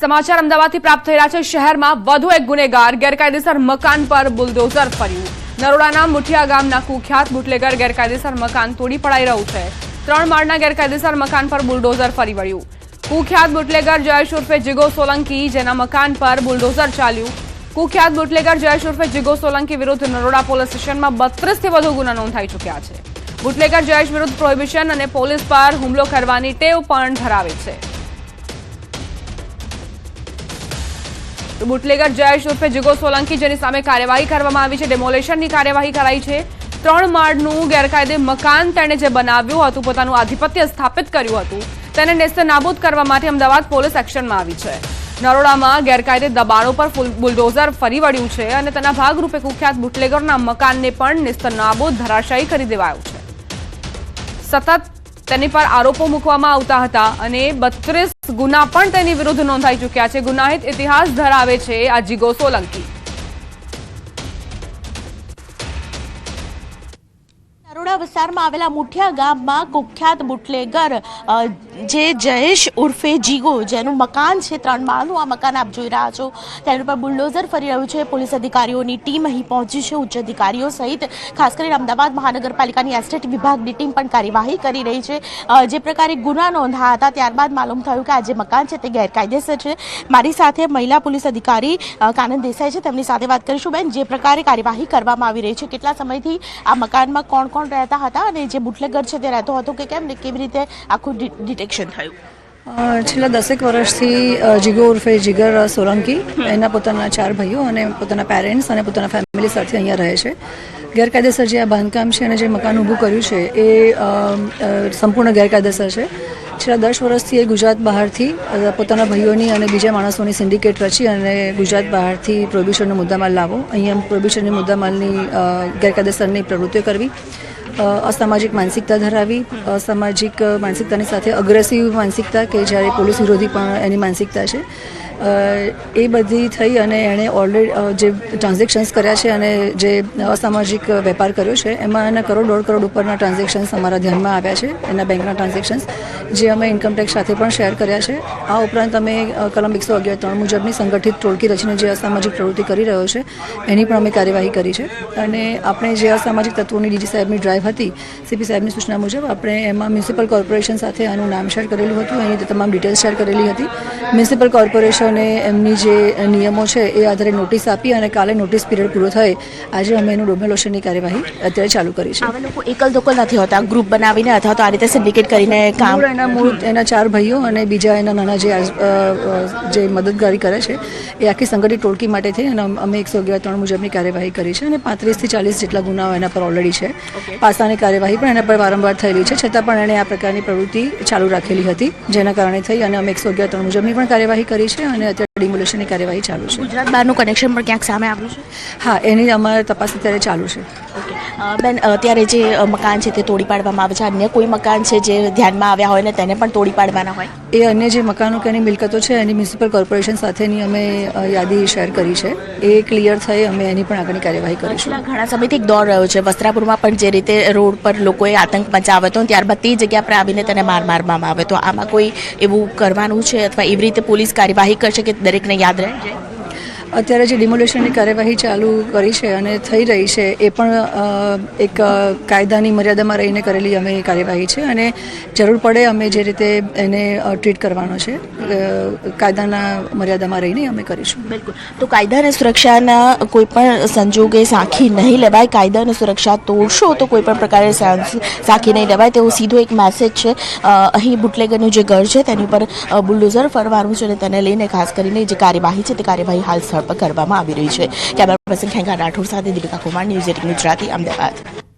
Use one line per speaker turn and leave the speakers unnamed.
समाचार अमदावादથી પ્રાપ્ત થઈ રહ્યા છે। શહેરમાં વધુ એક ગુનેગાર ગેરકાયદેસર મકાન પર બુલડોઝર ફર્યું। નરોડાના મુઠિયા ગામના કુખ્યાત બુટલેગર ગેરકાયદેસર મકાન તોડી પડાઈ રહ્યું છે। 3 માળના ગેરકાયદેસર મકાન પર બુલડોઝર ફરી વળ્યું। કુખ્યાત બુટલેગર જયેશ ઉર્ફે જીગો સોલંકી જેના મકાન પર બુલડોઝર ચાલ્યું। કુખ્યાત બુટલેગર જયેશ ઉર્ફે જીગો સોલંકી વિરુદ્ધ નરોડા પોલીસ સ્ટેશનમાં 32થી વધુ ગુના નોંધાઈ ચૂક્યા છે। બુટલેગર જયેશ વિરુદ્ધ પ્રોહિબિશન અને પોલીસ પર હુમલો કરવાની ટેવ પણ ધરાવે છે। બુટલેગર જયેશ ઉર્ફે જીગો સોલંકી જેની સામે કાર્યવાહી કરવામાં આવી છે। ડેમોલેશનની કાર્યવાહી કરાઈ છે। 3 માળનું ગેરકાયદે મકાન તેણે જે બનાવ્યું હતું, પોતાનું આધિપત્ય સ્થાપિત કર્યું હતું, તેને નેસ્તનાબૂદ કરવા માટે અમદાવાદ પોલીસ એક્શનમાં આવી છે। નરોડામાં ગેરકાયદે દબાણો પર બુલડોઝર ફરી વળ્યું છે અને તેના ભાગરૂપે કુખ્યાત બુટલેગરના મકાનને પણ નેસ્તનાબૂદ ધરાશાયી કરી દેવાયું છે। સતત તેની પર આરોપો મૂકવામાં આવતા હતા અને 32 ગુના પણ તેની વિરુદ્ધ નોંધાઈ ચૂક્યા છે। ગુનાહિત ઇતિહાસ ધરાવે છે આ જીગો સોલંકી।
નરોડા વિસ્તારમાં આવેલા મુઠિયા ગામમાં કુખ્યાત બુટલેગર જે જયેશ ઉર્ફે જીગો જેનું મકાન છે 3 માળનું, આ મકાન આપ જોઈ રહ્યા છો, તેના પર બુલડોઝર ફરી રહ્યું છે। પોલીસ અધિકારીઓની ટીમ અહીં પહોંચી છે, ઉચ્ચ અધિકારીઓ સહિત ખાસ કરીને અમદાવાદ મહાનગરપાલિકાની એસ્ટેટ વિભાગની ટીમ પણ કાર્યવાહી કરી રહી છે। જે પ્રકારે ગુના નોંધાયા હતા ત્યારબાદ માલુમ થયું કે આ જે મકાન છે તે ગેરકાયદેસર છે। મારી સાથે મહિલા પોલીસ અધિકારી કાનન દેસાઈ છે, તેમની સાથે વાત કરીશું। બેન, જે પ્રકારે કાર્યવાહી કરવામાં આવી રહી છે, કેટલા સમયથી આ મકાનમાં કોણ કોણ રહેતા હતા અને જે બુટલેગર છે તે રહેતો હતો કે કેમ ને કેવી રીતે આખું ડિટેક્શન થયું?
છેલ્લા 10 વર્ષથી જીગો ઉર્ફે જીગર સોલંકી એના પોતાના 4 ભાઈઓ અને પોતાના પેરેન્ટ્સ અને પોતાના ફેમિલી સાથે અહીંયા રહે છે। ગેરકાયદેસર જે આ બાંધકામ છે અને જે મકાન ઊભું કર્યું છે એ સંપૂર્ણ ગેરકાયદેસર છે। છેલ્લા 10 વર્ષથી એ ગુજરાત બહારથી પોતાના ભાઈઓની અને બીજા માણસોની સિન્ડિકેટ રચી અને ગુજરાત બહારથી પ્રોહિબિશનનો મુદ્દામાલ લાવો, અહીંયા પ્રોહિબિશનની મુદ્દામાલની ગેરકાયદેસરની પ્રવૃત્તિઓ કરવી, અસામાજિક માનસિકતા ધરાવી, અસામાજિક માનસિકતાની સાથે અગ્રેસિવ માનસિકતા કે જ્યારે પોલીસ વિરોધી પણ એની માનસિકતા છે, એ બધી થઈ અને એણે ઓલરેડી જે ટ્રાન્ઝેક્શન્સ કર્યા છે અને જે અસામાજિક વેપાર કર્યો છે એમાં એના કરોડ કરોડ ઉપરના ટ્રાન્ઝેક્શન્સ અમારા ધ્યાનમાં આવ્યા છે, એના બેંકના ટ્રાન્ઝેક્શન્સ જે અમે ઇન્કમટેક્સ સાથે પણ શેર કર્યા છે। આ ઉપરાંત અમે કલમ 111(3) મુજબની સંગઠિત ટોળકી રચીને જે અસામાજિક પ્રવૃત્તિ કરી રહ્યો છે એની પણ અમે કાર્યવાહી કરી છે। અને આપણે જે અસામાજિક તત્વોની ડીજી સાહેબની ડ્રાઈવ હતી, સીપી સાહેબની સૂચના મુજબ આપણે એમાં મ્યુનિસિપલ કોર્પોરેશન સાથે આનું નામ શેર કરેલું હતું, એની તમામ ડિટેલ્સ શેર કરેલી હતી। મ્યુનિસિપલ કોર્પોરેશન અને એમની જે નિયમો છે એ આધારે નોટિસ આપી અને કાલે નોટિસ પીરિયડ પૂરો થાય આજે અમે એનું ડોમિનેશનની કાર્યવાહી અત્યારે ચાલુ કરી છે।
આવા લોકો એકલ દોકલ નથી હોતા, ગ્રુપ બનાવીને અથવા તો આ રીતે સિન્ડિકેટ કરીને કામ,
એના 4 ભાઈઓ અને બીજા એના નાના જે મદદગારી કરે છે એ આખી સંગઠિત ટોળકી માટે થઈ અને અમે 111(3) મુજબની કાર્યવાહી કરી છે અને 35 થી 40 જેટલા ગુનાઓ એના પર ઓલરેડી છે। પાસાની કાર્યવાહી પણ એના પર વારંવાર થયેલી છે, છતાં પણ એણે આ પ્રકારની પ્રવૃત્તિ ચાલુ રાખેલી હતી, જેના કારણે થઈ અને અમે 111(3) મુજબની પણ કાર્યવાહી કરી છે અને અત્યારે ડિમોલેશનની કાર્યવાહી ચાલુ છે।
ગુજરાત બહારનું કનેક્શન પણ ક્યાંક સામે આવ્યું છે?
હા, એની અમારે તપાસ અત્યારે ચાલુ છે।
બેન, અત્યારે જે મકાન છે તે તોડી પાડવામાં આવે છે, અન્ય કોઈ મકાન છે જે ધ્યાનમાં આવ્યા હોય ને તેને પણ તોડી પાડવાના હોય?
એ અન્ય જે મકાનો કે એની મિલકતો છે એની મ્યુનિસિપલ કોર્પોરેશન સાથેની અમે યાદી શેર કરી છે, એ ક્લિયર થઈ અમે એની પણ આગળની કાર્યવાહી કરીશું।
ઘણા સમયથી એક દોર રહ્યો છે વસ્ત્રાપુરમાં પણ, જે રીતે રોડ પર લોકોએ આતંક મચાવ્યો હતો ત્યારબાદ તે જગ્યા પર આવીને તેને મારવામાં આવે, તો આમાં કોઈ એવું કરવાનું છે અથવા એવી રીતે પોલીસ કાર્યવાહી કરશે કે દરેકને યાદ રહે જાય?
અત્યારે જે ડિમોલેશનની કાર્યવાહી ચાલુ કરી છે અને થઈ રહી છે એ પણ એક કાયદાની મર્યાદામાં રહીને કરેલી અમે કાર્યવાહી છે અને જરૂર પડે અમે જે રીતે એને ટ્રીટ કરવાનો છે કાયદાના મર્યાદામાં રહીને અમે કરીશું।
બિલકુલ, તો કાયદા અને સુરક્ષાના કોઈ પણ સંજોગે સાખી નહીં લેવાય, કાયદા અને સુરક્ષા તોડશો તો કોઈ પણ પ્રકારે સાખી નહીં લેવાય, તેવો સીધો એક મેસેજ છે। અહીં બુટલેગરનું જે ઘર છે તેની પર બુલડોઝર ફરવાનું છે અને તેને લઈને ખાસ કરીને જે કાર્યવાહી છે તે કાર્યવાહી હાલ સ્થળ પર કરવામાં આવી રહી છે। કેમેરા પર્સન ખેંગા રાઠોડ સાથે દીપિકા કુમાર, ન્યૂઝ 18 ગુજરાતી, અમદાવાદ।